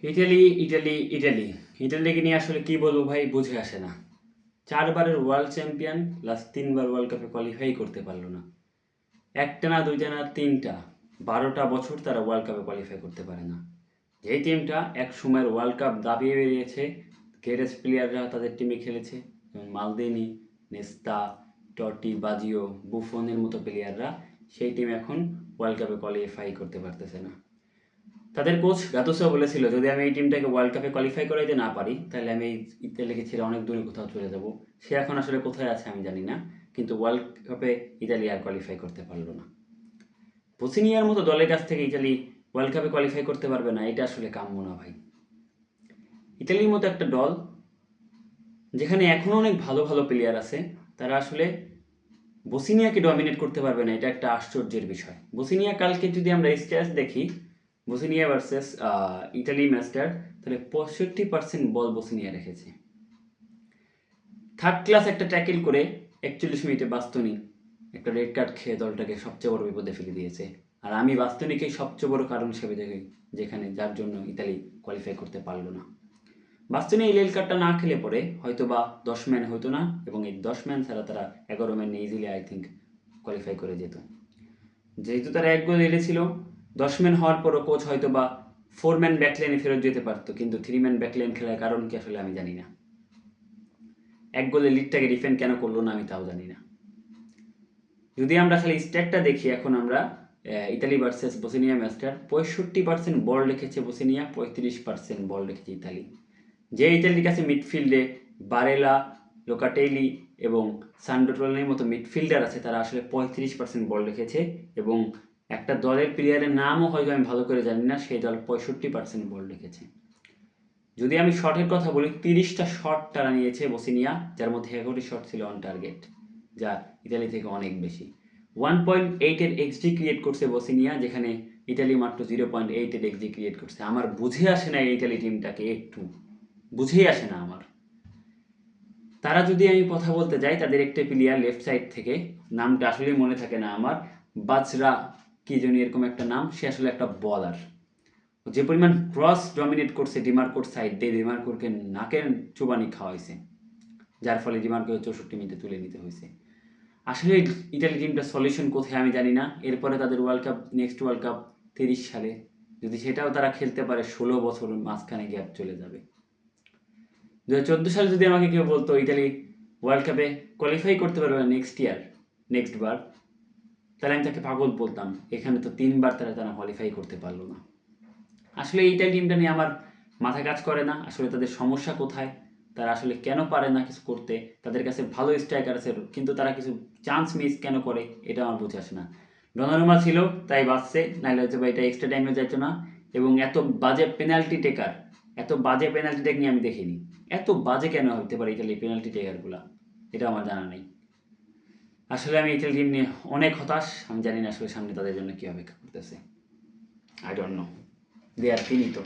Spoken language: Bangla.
ইটালি ইটালি ইটালি ইটালিকে নিয়ে আসলে কি বলবো ভাই, বুঝে আসে না। 4বারের ওয়ার্ল্ড চ্যাম্পিয়ন, লাস্ট 3বার ওয়ার্ল্ড কাপে কোয়ালিফাই করতে পারলো না। একটা না, দুইটা না, তিনটা, 12টা বছর তারা ওয়ার্ল্ড কাপে কোয়ালিফাই করতে পারে না। যেই টিমটা এক সময়ের ওয়ার্ল্ড কাপ দাবিয়ে বেরিয়েছে, গ্রেটেস্ট প্লেয়াররা তাদের টিমে খেলেছে, যেমন মালদিনি, নেস্তা, টটি, বাজিও, বুফনের মতো প্লেয়াররা, সেই টিম এখন ওয়ার্ল্ড কাপে কোয়ালিফাই করতে পারতেছে না। তাদের কোচ গাতুসো বলেছিল, যদি আমি এই টিমটাকে ওয়ার্ল্ড কাপে কোয়ালিফাই করাইতে না পারি, তাহলে আমি এই ইতালিকে ছেড়ে অনেক দূরে কোথাও চলে যাব। সে এখন আসলে কোথায় আছে আমি জানি না, কিন্তু ওয়ার্ল্ড কাপে ইতালি আর কোয়ালিফাই করতে পারলো না। বসনিয়ার মতো দলের কাছ থেকে ইতালি ওয়ার্ল্ড কাপে কোয়ালিফাই করতে পারবে না, এটা আসলে কাম্য না ভাই। ইতালির মতো একটা দল, যেখানে এখনও অনেক ভালো ভালো প্লেয়ার আছে, তারা আসলে বসনিয়াকে ডমিনেট করতে পারবে না, এটা একটা আশ্চর্যের বিষয়। বসনিয়া কালকে যদি আমরা স্ট্যাটস দেখি, বসনিয়া ভার্সেস ইটালি ম্যাচটার, তাহলে 65% বল বসনিয়া রেখেছে। থার্ড ক্লাস একটা ট্যাকেল করে 41 মিনিটে বাস্তনি একটা রেড কার্ড খেয়ে দলটাকে সবচেয়ে বড় বিপদে ফেলে দিয়েছে। আর আমি বাস্তনিকেই সবচেয়ে বড় কারণ হিসেবে দেখি, যেখানে যার জন্য ইতালি কোয়ালিফাই করতে পারলো না। বাস্তনি এই রেড কার্ডটা না খেলে পরে হয়তো বা 10 ম্যান হতো না, এবং এই 10 ম্যান ছাড়া তারা 11 man easily I think qualify করে যেত। যেহেতু তারা এক গোল এড়েছিল, 10 ম্যান হওয়ার পরও কোচ হয়তো বা 4 ম্যান ব্যাকলাইনে ফেরত যেতে পারতো, কিন্তু 3 ম্যান ব্যাকলাইন খেলার কারণ কি আসলে আমি জানি না। এক গোলে লিডটাকে ডিফেন্ড কেন করলো না আমি তাও জানি না। যদি আমরা খালি স্ট্যাটটা দেখি, এখন আমরা ইতালি ভার্সেস বসনিয়া ম্যাচটার 65% বল রেখেছে বসনিয়া, 35% বল রেখেছে ইতালি। যে ইতালির কাছে মিডফিল্ডে বারেলা, লোকাটেলি এবং সান্ডোট্রোলের মতো মিডফিল্ডার আছে, তারা আসলে 35% বল রেখেছে, এবং একটা দলের প্লেয়ারের নামও হয়তো আমি ভালো করে জানি না, সেই দল 65% বল রেখেছে। যদি আমি শটের কথা বলি, 30টা শট তারা নিয়েছে বসনিয়া, যার মধ্যে 11টি শট ছিল অন টার্গেট, যা ইতালি থেকে অনেক বেশি। 1.8-এর এক্সজি ক্রিয়েট করছে বসনিয়া, যেখানে ইতালি মাত্র 0.8-এর এক্সজি ক্রিয়েট করছে। আমার বুঝে আসে না এই ইতালি টিমটাকে, একটু বুঝেই আসে না আমার। তারা যদি আমি কথা বলতে যাই, তাদের একটা প্লেয়ার লেফট সাইড থেকে, নামটা আসলেই মনে থাকে না আমার, বাজরা কি জানি এরকম একটা নাম, সে আসলে একটা বলার। যে পরিমাণ ক্রস ডমিনেট করছে ডিমার্কোর সাইড দিয়ে, ডিমার্কোরকে নাকের চুবানি খাওয়াইছে, যার ফলে ডিমার্কোকে 64 মিনিটে তুলে নিতে হয়েছে। আসলে ইতালি টিমটা সলিউশন কোথায় আমি জানি না। এরপরে তাদের world cup, next world cup 30 সালে, যদি সেটাও তারা খেলতে পারে, 16 বছর মাঝখানে গ্যাপ চলে যাবে। 2014 সালে যদি আমাকে কেউ বলতো ইতালি ওয়ার্ল্ড কাপে কোয়ালিফাই করতে পারবে না নেক্সট বার, তাহলে আমি তাকে পাগল বলতাম। এখানে তো 3বার তারা কোয়ালিফাই করতে পারলো না। আসলে ইটালি টিমটা নিয়ে আমার মাথা কাজ করে না, আসলে তাদের সমস্যা কোথায়, তারা আসলে কেন পারে না কিছু করতে। তাদের কাছে ভালো স্ট্রাইকার আছে, কিন্তু তারা কিছু চান্স মিস কেন করে, এটা আমার বুঝে আসে না। ডনারুমা ছিল তাই বাঁচছে, নাহলে হচ্ছে বা এটা এক্সট্রা টাইমে যাইতো না। এবং এত বাজে পেনাল্টি টেক নিয়ে আমি দেখিনি। এত বাজে কেন হতে পারে ইটালি পেনাল্টি টেকারগুলো, এটা আমার জানা নেই। আসলে আমি ইটালি টিম নিয়ে অনেক হতাশ। আমি জানি না আসলে সামনে তাদের জন্য কী অপেক্ষা করতেছে। I don't know, they are ফিনিতো।